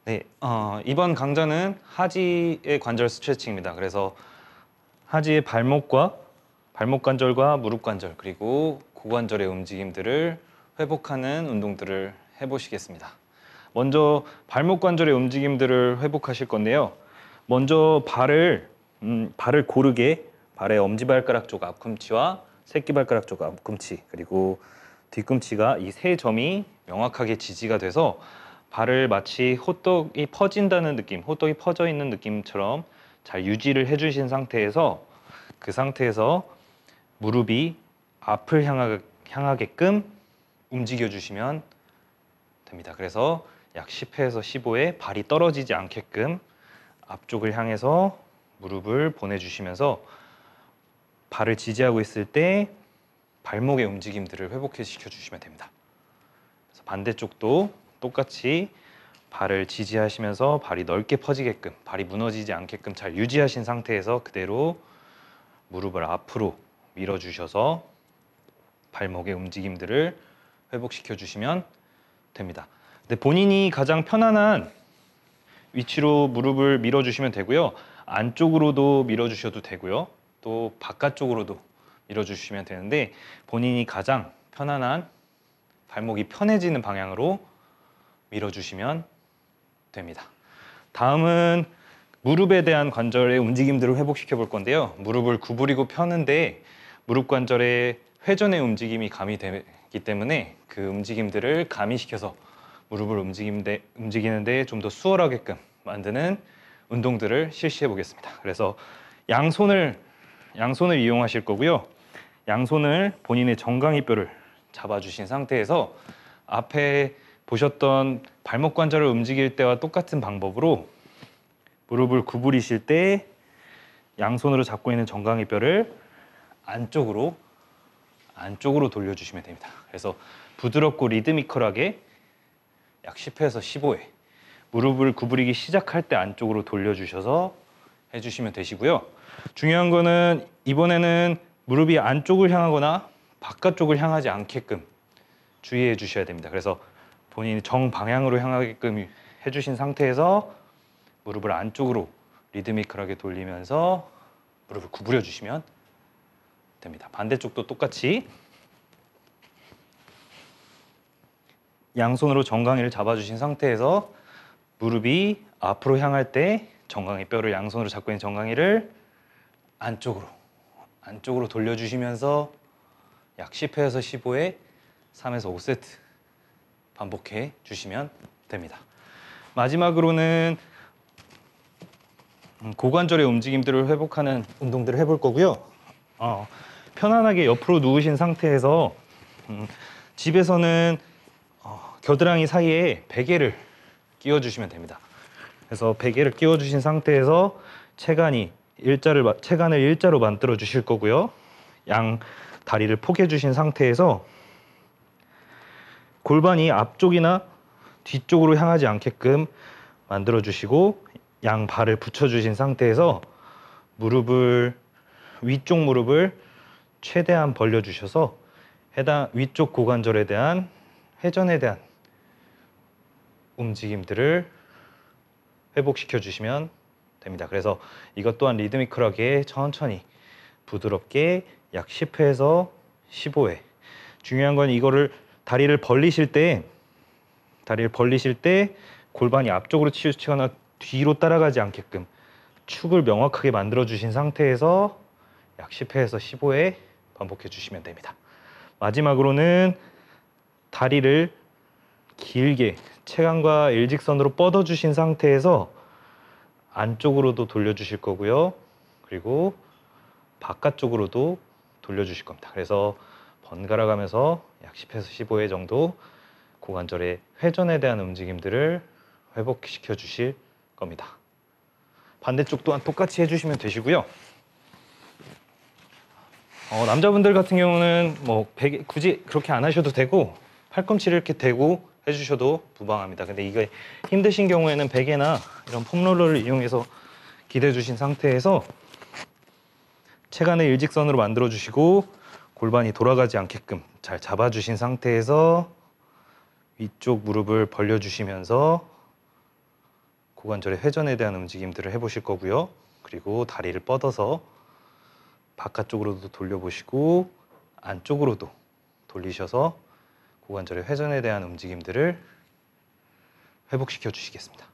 네, 이번 강좌는 하지의 관절 스트레칭입니다. 그래서 하지의 발목 관절과 무릎 관절 그리고 고관절의 움직임들을 회복하는 운동들을 해보시겠습니다. 먼저 발목 관절의 움직임들을 회복하실 건데요. 먼저 발을 고르게 발의 엄지발가락 쪽 앞꿈치와 새끼발가락 쪽 앞꿈치 그리고 뒤꿈치가 이 세 점이 명확하게 지지가 돼서 발을 마치 호떡이 퍼진다는 느낌, 호떡이 퍼져 있는 느낌처럼 잘 유지를 해주신 상태에서 그 상태에서 무릎이 앞을 향하게끔 움직여 주시면 됩니다. 그래서 약 10회에서 15회 발이 떨어지지 않게끔 앞쪽을 향해서 무릎을 보내주시면서 발을 지지하고 있을 때 발목의 움직임들을 회복시켜 주시면 됩니다. 그래서 반대쪽도 똑같이 발을 지지하시면서 발이 넓게 퍼지게끔, 발이 무너지지 않게끔 잘 유지하신 상태에서 그대로 무릎을 앞으로 밀어주셔서 발목의 움직임들을 회복시켜 주시면 됩니다. 근데 본인이 가장 편안한 위치로 무릎을 밀어주시면 되고요. 안쪽으로도 밀어주셔도 되고요. 또 바깥쪽으로도 밀어주시면 되는데 본인이 가장 편안한 발목이 편해지는 방향으로 밀어주시면 됩니다. 다음은 무릎에 대한 관절의 움직임들을 회복시켜 볼 건데요. 무릎을 구부리고 펴는데 무릎 관절의 회전의 움직임이 가미되기 때문에 그 움직임들을 가미시켜서 무릎을 움직이는데 좀 더 수월하게끔 만드는 운동들을 실시해 보겠습니다. 그래서 양손을 이용하실 거고요. 양손을 본인의 정강이뼈를 잡아주신 상태에서 앞에 보셨던 발목 관절을 움직일 때와 똑같은 방법으로 무릎을 구부리실 때 양손으로 잡고 있는 정강이뼈를 안쪽으로 돌려주시면 됩니다. 그래서 부드럽고 리드미컬하게 약 10회에서 15회 무릎을 구부리기 시작할 때 안쪽으로 돌려주셔서 해주시면 되시고요. 중요한 거는 이번에는 무릎이 안쪽을 향하거나 바깥쪽을 향하지 않게끔 주의해 주셔야 됩니다. 그래서 본인이 정방향으로 향하게끔 해주신 상태에서 무릎을 안쪽으로 리드미컬하게 돌리면서 무릎을 구부려 주시면 됩니다. 반대쪽도 똑같이 양손으로 정강이를 잡아주신 상태에서 무릎이 앞으로 향할 때 정강이 뼈를 양손으로 잡고 있는 정강이를 안쪽으로 돌려주시면서 약 10회에서 15회 3에서 5세트 반복해 주시면 됩니다. 마지막으로는 고관절의 움직임들을 회복하는 운동들을 해볼 거고요. 편안하게 옆으로 누우신 상태에서 집에서는 겨드랑이 사이에 베개를 끼워주시면 됩니다. 그래서 베개를 끼워주신 상태에서 체간을 일자로 만들어 주실 거고요. 양 다리를 포개 주신 상태에서 골반이 앞쪽이나 뒤쪽으로 향하지 않게끔 만들어 주시고 양 발을 붙여 주신 상태에서 위쪽 무릎을 최대한 벌려 주셔서 해당 위쪽 고관절에 대한 회전에 대한 움직임들을 회복시켜 주시면 됩니다. 그래서 이것 또한 리드미컬하게 천천히 부드럽게 약 10회에서 15회. 중요한 건 이거를 다리를 벌리실 때 골반이 앞쪽으로 치우치거나 뒤로 따라가지 않게끔 축을 명확하게 만들어 주신 상태에서 약 10회에서 15회 반복해 주시면 됩니다. 마지막으로는 다리를 길게 체간과 일직선으로 뻗어 주신 상태에서 안쪽으로도 돌려주실 거고요. 그리고 바깥쪽으로도 돌려주실 겁니다. 그래서 번갈아 가면서 약 10회에서 15회 정도 고관절의 회전에 대한 움직임들을 회복시켜 주실 겁니다. 반대쪽 또한 똑같이 해주시면 되시고요. 남자분들 같은 경우는 베개 굳이 그렇게 안 하셔도 되고 팔꿈치를 이렇게 대고 해주셔도 무방합니다. 근데 이게 힘드신 경우에는 베개나 이런 폼롤러를 이용해서 기대 주신 상태에서 체간을 일직선으로 만들어 주시고 골반이 돌아가지 않게끔 잘 잡아 주신 상태에서 위쪽 무릎을 벌려 주시면서 고관절의 회전에 대한 움직임들을 해보실 거고요. 그리고 다리를 뻗어서 바깥쪽으로도 돌려보시고 안쪽으로도 돌리셔서 고관절의 회전에 대한 움직임들을 회복시켜 주시겠습니다.